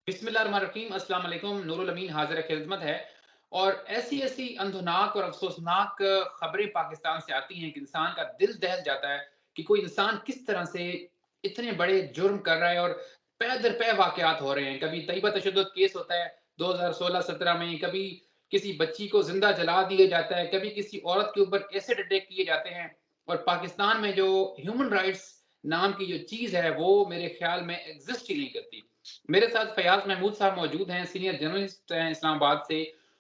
बिस्मिल्लाहिर्रहमानिर्रहीम, अस्सलाम वालेकुम। नूरुल अमीन हाज़िर खिदमत है। और ऐसी-ऐसी अंधनाक और अफ़सोसनाक ख़बरें पाकिस्तान से आती हैं कि इंसान का दिल दहल जाता है कि कोई इंसान किस तरह से इतने बड़े जुर्म कर रहा है और पै दर पै वाक़यात हो रहे हैं। कभी तइबा तशद्दुद केस होता है 2016-17 में, कभी किसी बच्ची को ज़िंदा जला दिया जाता है, कभी किसी औरत के ऊपर एसिड अटैक किए जाते हैं। और पाकिस्तान में जो ह्यूमन राइट्स नाम की जो चीज़ है, वो मेरे ख़्याल में एग्ज़िस्ट ही नहीं करती। मेरे साथ फयाज़ महमूद साहब मौजूद हैं, सीनियर जर्नलिस्ट हैं इस्लामाबाद से।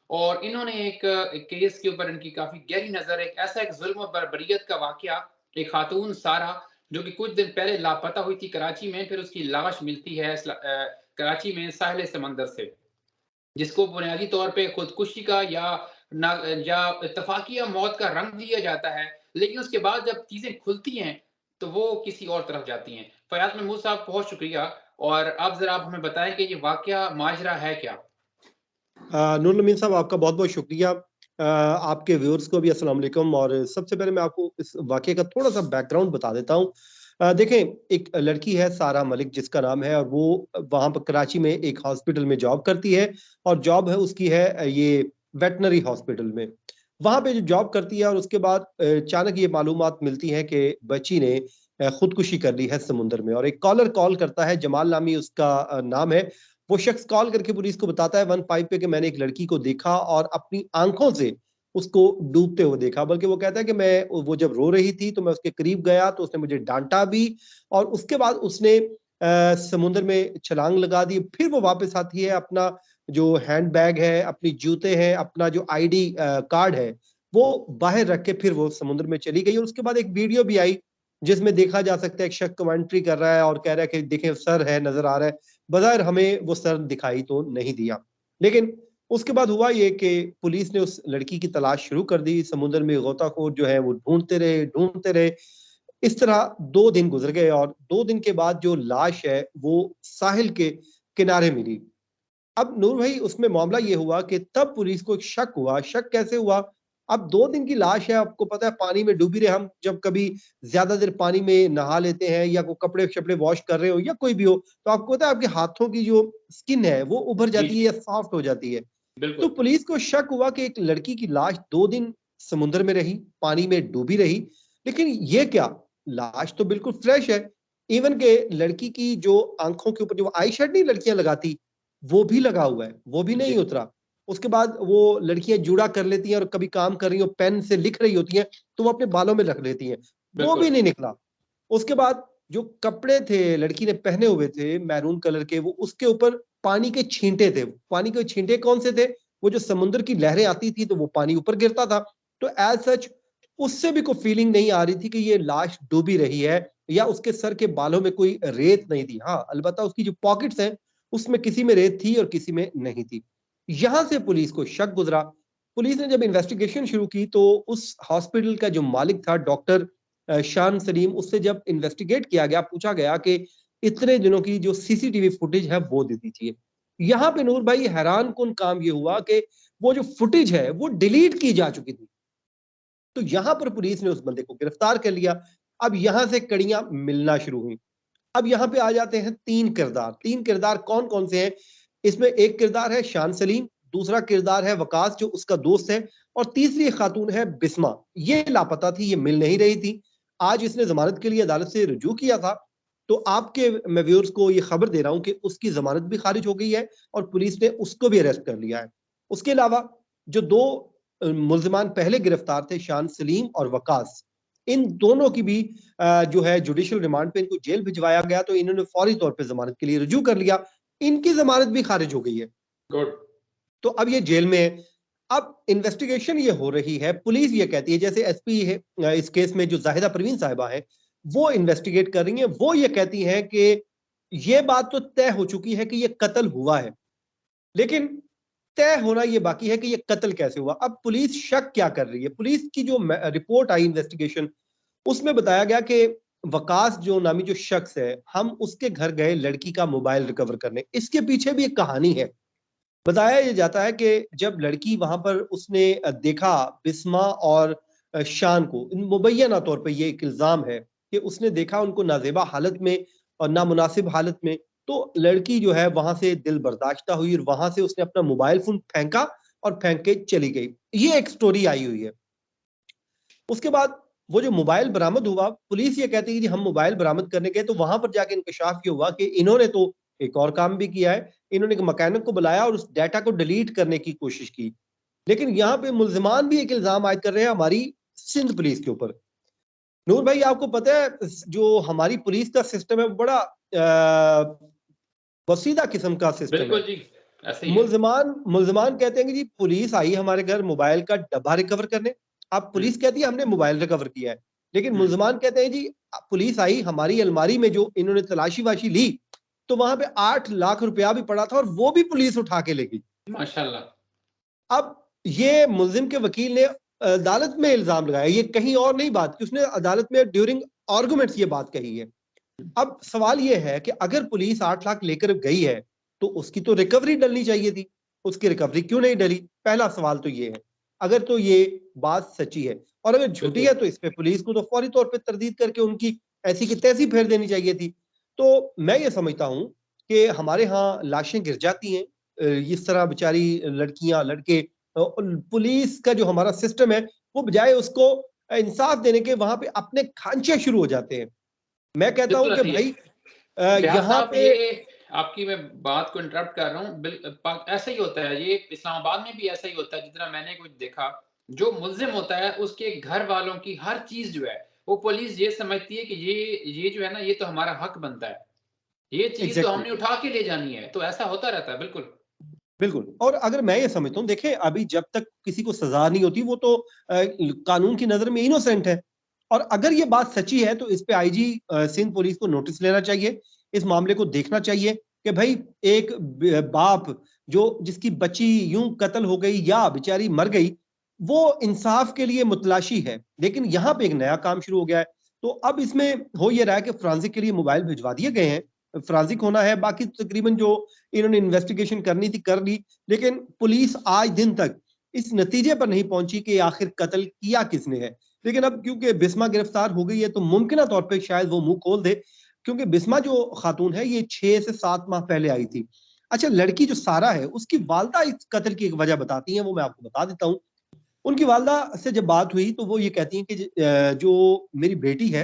और इन्होंने एक केस के ऊपर इनकी काफ़ी गहरी नज़र है। एक ऐसा एक ज़ुल्म और बर्बरियत का वाक़या, एक खातून सारा जो कि कुछ दिन पहले लापता हुई थी कराची में, फिर उसकी लाश मिलती है कराची में साहिल समंदर से, जिसको बुनियादी तौर पे खुदकुशी का ना या इत्तफ़ाक़िया मौत का रंग दिया जाता है, लेकिन उसके बाद जब चीज़ें खुलती हैं, तो वो किसी और तरफ जाती हैं। फ़याज़ महमूद साहब, बहुत शुक्रिया। और अब ज़रा आप हमें बताएँ कि ये वाक़या माजरा है क्या? नूरुल अमीन साहब, आपका बहुत-बहुत शुक्रिया। आपके व्यूअर्स को भी अस्सलाम वालेकुम। और सबसे पहले मैं आपको इस वाक़ये का थोड़ा-सा बैकग्राउंड बता देता हूँ। देखें, एक लड़की है सारा मलिक जिसका नाम है, और वो वहाँ पर कराची में एक हॉस्पिटल में जॉब करती है, और जॉब है उसकी है ये वेटनरी हॉस्पिटल में। वहाँ पे जो जॉब करती है, और उसके बाद अचानक ये मालूमात मिलती है कि बच्ची ने खुदकुशी कर ली है समुद्र में। और एक कॉलर कॉल करता है, जमाल नामी उसका नाम है। वो शख्स कॉल करके पुलिस को बताता है 15 पे कि मैंने एक लड़की को देखा और अपनी आंखों से उसको डूबते हुए देखा। बल्कि वो कहता है कि वो जब रो रही थी तो मैं उसके करीब गया, तो उसने मुझे डांटा भी, और उसके बाद उसने समुद्र में छलांग लगा दी। फिर वो वापस आती है, अपना जो हैंड बैग है, अपनी जूते हैं, अपना जो आईडी कार्ड है, वो बाहर रख के फिर वो समुद्र में चली गई। और उसके बाद एक वीडियो भी आई जिसमें देखा जा सकता है एक शख्स कमेंट्री कर रहा है और कह रहा है कि देखें सर है, नजर आ रहा है। बज़ाहिर हमें वो सर दिखाई तो नहीं दिया। लेकिन उसके बाद हुआ ये कि पुलिस ने उस लड़की की तलाश शुरू कर दी। समुद्र में गोताखोर जो है वो ढूँढते रहे, ढूँढते रहे। इस तरह 2 दिन गुज़र गए, और 2 दिन के बाद जो लाश है वो साहिल के किनारे मिली। अब नूर भाई, उसमें मामला ये हुआ कि तब पुलिस को एक शक हुआ। शक कैसे हुआ? अब 2 दिन की लाश है, आपको पता है पानी में डूबी रहे। हम जब कभी ज़्यादा देर पानी में नहा लेते हैं, या कोई कपड़े-शपड़े वॉश कर रहे हो, या कोई भी हो, तो आपको पता है आपके हाथों की जो स्किन है वो उभर जी, जाती है जी। या सॉफ्ट हो जाती है। तो बिल्कुल। पुलिस को शक हुआ कि एक लड़की की लाश 2 दिन समुद्र में रही, पानी में डूबी रही। लेकिन ये क्या? लाश तो बिल्कुल फ्रेश है। इवन के लड़की की जो आँखों के ऊपर जो आई शेड नहीं लड़कियाँ लगाती, वो भी लगा हुआ है, वो भी जी, नहीं उतरा। उसके बाद वो लड़कियाँ जूड़ा कर लेती हैं, और कभी काम कर रही हो, पेन से लिख रही होती हैं, तो वो अपने बालों में रख लेती हैं, वो भी बिल्कुल। नहीं निकला। उसके बाद जो कपड़े थे लड़की ने पहने हुए थे मैरून कलर के, वो उसके ऊपर पानी के छींटे थे। पानी के छींटे कौन से थे? वो जो समुद्र की लहरें आती थी तो वो पानी ऊपर गिरता था। तो एज़ सच उससे भी कोई फीलिंग नहीं आ रही थी कि ये लाश डूबी रही है, या उसके सर के बालों में कोई रेत नहीं थी। हाँ, अलबत्ता उसकी जो पॉकेट्स हैं, उसमें किसी में रेत थी और किसी में नहीं थी। यहाँ से पुलिस को शक गुज़रा। पुलिस ने जब इन्वेस्टिगेशन शुरू की, तो उस हॉस्पिटल का जो मालिक था डॉक्टर शान सलीम, उससे जब इन्वेस्टिगेट किया गया, पूछा गया कि इतने दिनों की जो सीसीटीवी फुटेज है वो दे दीजिए। यहाँ पे नूर भाई हैरानकुन काम ये हुआ कि वो जो फुटेज है वो डिलीट की जा चुकी थी। तो यहाँ पर पुलिस ने उस बंदे को गिरफ्तार कर लिया। अब यहाँ से कड़ियाँ मिलना शुरू हुई। अब यहाँ पे आ जाते हैं 3 किरदार। 3 किरदार कौन-कौन से हैं? इसमें एक किरदार है शान सलीम, दूसरा किरदार है वकास जो उसका दोस्त है, और तीसरी खातून है बिस्मा। ये लापता थी, ये मिल नहीं रही थी। आज इसने ज़मानत के लिए अदालत से रुजू किया था, तो आपके मैं व्यूअर्स को ये खबर दे रहा हूँ कि उसकी ज़मानत भी खारिज हो गई है, और पुलिस ने उसको भी अरेस्ट कर लिया है। उसके अलावा जो 2 मुल्ज़िमान पहले गिरफ्तार थे, शान सलीम और वकास, इन दोनों की भी जो है जुडिशियल रिमांड पे इनको जेल भिजवाया गया, तो इन्होंने फौरी तौर पे ज़मानत के लिए रुजू कर लिया। इनकी ज़मानत भी खारिज हो गई है। गुड। तो अब ये जेल में है। अब इन्वेस्टिगेशन ये हो रही है, पुलिस ये कहती है, जैसे एसपी है इस केस में जो ज़ाहिदा परवीन साहिबा हैं, वो इन्वेस्टिगेट कर रही हैं। वो ये कहती हैं कि ये बात तो तय हो चुकी है कि ये कत्ल हुआ है। लेकिन तय होना ये बाकी है कि ये कत्ल कैसे हुआ। अब पुलिस शक क्या कर रही है? पुलिस की जो रिपोर्ट आई इन्वेस्टिगेशन, उसमें बताया गया कि वकास जो नामी जो शख्स है, हम उसके घर गए लड़की का मोबाइल रिकवर करने। इसके पीछे भी एक कहानी है। बताया ये जाता है कि जब लड़की वहां पर उसने देखा बिस्मा और शान को, मुबैना तौर पे ये एक इल्जाम है कि उसने देखा उनको नाजेबा हालत में और नामुनासिब हालत में, तो लड़की जो है वहां से दिल बर्दाश्ता हुई और वहां से उसने अपना मोबाइल फोन फेंका और फेंक के चली गई। ये एक स्टोरी आई हुई है। उसके बाद वो जो मोबाइल बरामद हुआ, पुलिस ये कहती है कि हम मोबाइल बरामद करने गए, तो वहां पर जाके इंकशाफ ये हुआ कि इन्होंने तो एक और काम भी किया है। इन्होंने एक मैकेनिक को बुलाया और उस डाटा को डिलीट करने की कोशिश की। लेकिन यहाँ पे मुल्जिमान भी एक इल्जाम आयद कर रहे हैं हमारी सिंध पुलिस के ऊपर। नूर भाई, आपको पता है जो हमारी पुलिस का सिस्टम है वो बड़ा वसीदा किस्म का सिस्टम है। बिल्कुल जी, ऐसे ही है। मुल्जिमान मुल्जिमान कहते हैं कि जी पुलिस आई हमारे घर मोबाइल का डब्बा रिकवर करने। अब हम्म, पुलिस कहती है हमने मोबाइल रिकवर किया है, लेकिन हम्म, मुल्जिमान कहते हैं जी पुलिस आई हमारी अलमारी में जो इन्होंने तलाशी वाशी ली, तो वहां पे 8 लाख रुपया भी पड़ा था और वो भी पुलिस उठा के ले गई। माशाल्लाह। अब ये मुल्जिम के वकील ने अदालत में इल्जाम लगाया, ये कहीं और नहीं बात की, उसने अदालत में ड्यूरिंग आर्गुमेंट्स ये बात कही है। अब सवाल ये है कि अगर पुलिस 8 लाख लेकर गई है तो उसकी तो रिकवरी डलनी चाहिए थी, उसकी रिकवरी क्यों नहीं डली? पहला सवाल तो ये है। अगर तो ये बात सच्ची है और अगर झूठी बिल्कुल है तो इस पे पुलिस को तो फौरी तौर पे तरदीद करके उनकी ऐसी की तैसी फेर देनी चाहिए थी। तो मैं ये समझता हूं कि हमारे यहाँ लाशें गिर जाती हैं, इस तरह बेचारी लड़कियां लड़के, पुलिस का जो हमारा सिस्टम है वो बजाय उसको इंसाफ देने के वहां पे अपने खांचे शुरू हो जाते हैं। मैं कहता हूं बिल्कुल कि ऐसे ही भाई है। रियाज यहाँ साहब, पे ये आपकी मैं बात को इंटरप्ट कर रहा हूँ। ऐसा ही होता है, ये इस्लामाबाद में भी ऐसा ही होता है, जितना मैंने कुछ देखा। जो मुल्जिम होता है उसके घर वालों की हर चीज जो है, वो पुलिस ये समझती है कि ये जो है ना, ये तो हमारा हक बनता है, ये चीज तो एग्जैक्टली हमने उठा के ले जानी है। तो ऐसा होता रहता है। बिल्कुल। बिल्कुल। और अगर मैं ये समझता हूँ, देखें अभी जब तक किसी को सजा नहीं होती वो तो कानून की नजर में इनोसेंट है। और अगर ये बात सच्ची है तो इस पे आईजी सिंध पुलिस को नोटिस लेना चाहिए, इस मामले को देखना चाहिए कि भाई एक बाप जो जिसकी बच्ची यूं कत्ल हो गई या बेचारी मर गई, वो इंसाफ के लिए मुतलाशी है, लेकिन यहाँ पे एक नया काम शुरू हो गया है। तो अब इसमें हो ये रहा है कि फ्रांसिक के लिए मोबाइल भिजवा दिए गए हैं, फ्रांसिक होना है, बाकी तकरीबन जो इन्होंने इन्वेस्टिगेशन करनी थी कर ली। लेकिन पुलिस आज दिन तक इस नतीजे पर नहीं पहुंची कि आखिर कत्ल किया किसने है। लेकिन अब क्योंकि बिस्मा गिरफ्तार हो गई है तो मुमकिन तौर पर शायद वो मुंह खोल दे, क्योंकि बिस्मा जो खातून है ये 6 से 7 माह पहले आई थी। अच्छा, लड़की जो सारा है उसकी वालदा इस कत्ल की एक वजह बताती है, वो मैं आपको बता देता हूँ। उनकी वालदा से जब बात हुई तो वो ये कहती हैं कि जो मेरी बेटी है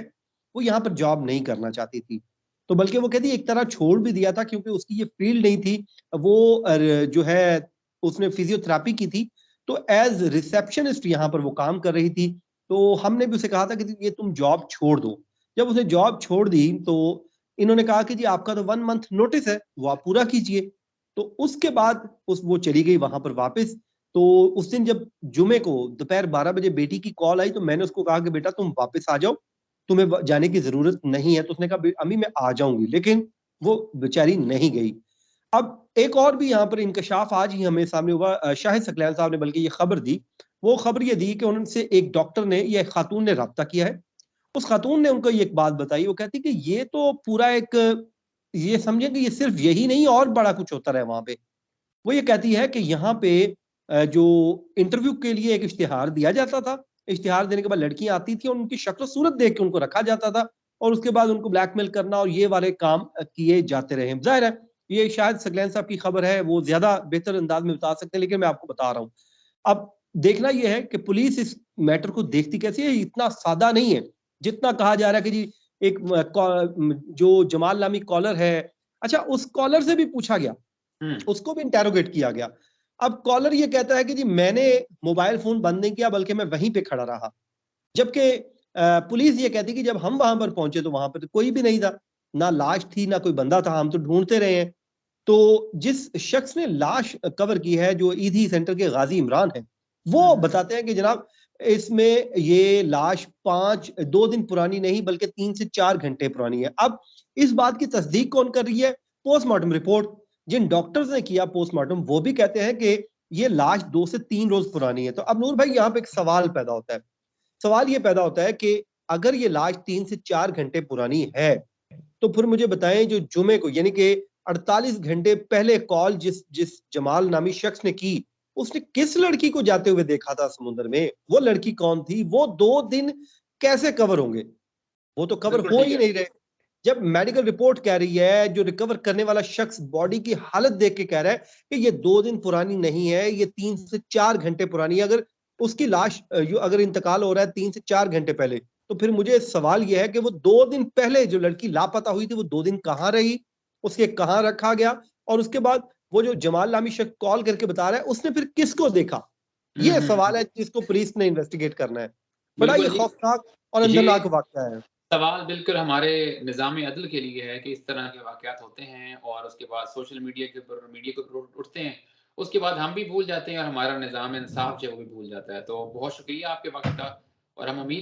वो यहाँ पर जॉब नहीं करना चाहती थी, तो बल्कि वो कहती एक तरह छोड़ भी दिया था क्योंकि उसकी ये फील्ड नहीं थी। वो जो है उसने फिजियोथेरापी की थी, तो एज रिसेप्शनिस्ट यहाँ पर वो काम कर रही थी। तो हमने भी उसे कहा था कि ये तुम जॉब छोड़ दो। जब उसने जॉब छोड़ दी तो इन्होंने कहा कि जी आपका तो 1 मंथ नोटिस है, वो आप पूरा कीजिए। तो उसके बाद वो चली गई वहां पर वापस। तो उस दिन जब जुमे को दोपहर 12 बजे बेटी की कॉल आई तो मैंने उसको कहा कि बेटा तुम वापस आ जाओ, तुम्हें जाने की जरूरत नहीं है। तो उसने कहा अम्मी मैं आ जाऊंगी, लेकिन वो बेचारी नहीं गई। अब एक और भी यहाँ पर इंकशाफ आज ही हमें सामने हुआ, शाहिद सकलैन साहब ने बल्कि ये खबर दी। वो खबर ये दी कि उनसे एक डॉक्टर ने या एक खातून ने रब्ता किया है। उस खातून ने उनको एक बात बताई, वो कहती कि ये तो पूरा एक, ये समझे कि ये सिर्फ यही नहीं और बड़ा कुछ होता रहा वहां पे। वो ये कहती है कि यहाँ पे जो इंटरव्यू के लिए एक इश्तिहार दिया जाता था, इश्तिहार देने के बाद लड़कियां आती थी और उनकी शक्ल सूरत देख के उनको रखा जाता था और उसके बाद उनको ब्लैकमेल करना और ये वाले काम किए जाते रहे। जाहिर है ये शायद सकलैन साहब की खबर है, वो ज्यादा बेहतर अंदाज में बता सकते हैं, लेकिन मैं आपको बता रहा हूँ। अब देखना यह है कि पुलिस इस मैटर को देखती कैसे है। इतना सादा नहीं है जितना कहा जा रहा है कि जी एक जो जमाल नामी कॉलर है, अच्छा उस कॉलर से भी पूछा गया, हम्म, उसको भी इंटेरोगेट किया गया। अब कॉलर ये कहता है कि जी मैंने मोबाइल फोन बंद नहीं किया बल्कि मैं वहीं पे खड़ा रहा। जबकि पुलिस ये कहती कि जब हम वहां पर पहुंचे तो वहां पर तो कोई भी नहीं था, ना लाश थी ना कोई बंदा था, हम तो ढूंढते रहे हैं। तो जिस शख्स ने लाश कवर की है जो ईदी सेंटर के गाजी इमरान है, वो हम्म, बताते हैं कि जनाब इसमें ये लाश 2 दिन पुरानी नहीं बल्कि 3 से 4 घंटे पुरानी है। अब इस बात की तस्दीक कौन कर रही है? Postmortem report. जिन डॉक्टर्स ने किया पोस्टमार्टम वो भी कहते हैं कि ये लाश 2 से 3 रोज पुरानी है। तो अब नूर भाई यहाँ पे एक सवाल पैदा होता है। सवाल ये पैदा होता है कि अगर ये लाश 3 से 4 घंटे पुरानी है तो फिर मुझे बताएं जो जुमे को यानी कि 48 घंटे पहले कॉल जिस जिस जमाल नामी शख्स ने की, उसने किस लड़की को जाते हुए देखा था समुद्र में? वो लड़की कौन थी? वो 2 दिन कैसे कवर होंगे? वो तो कवर बिल्कुल हो ठीक ही है। नहीं रहे। जब मेडिकल रिपोर्ट कह रही है, जो रिकवर करने वाला शख्स बॉडी की हालत देख के कह रहा है कि ये 2 दिन पुरानी नहीं है, ये 3 से 4 घंटे पुरानी है। अगर उसकी लाश अगर इंतकाल हो रहा है 3 से 4 घंटे पहले, तो फिर मुझे सवाल ये है कि वो 2 दिन पहले जो लड़की लापता हुई थी, वो 2 दिन कहाँ रही? उसे कहाँ रखा गया? और उसके बाद वो जो जमाल नामी शख्स कॉल करके बता रहा है, उसने फिर किसको देखा? ये सवाल है जिसको पुलिस ने इन्वेस्टिगेट करना है। बड़ा ये बिल्कुल जी। खौफनाक और ये अंदरनाक वाक़या है। सवाल बिल्कुल हमारे निज़ाम अदल के लिए है कि इस तरह के वाक़यात होते हैं और उसके बाद सोशल मीडिया के ऊपर उठते हैं। उसके बाद हम भी भूल जाते हैं और हमारा निज़ाम इंसाफ़ जो है वो भी भूल जाता है। तो बहुत शुक्रिया आपके वक़्त का और हम उम्मीद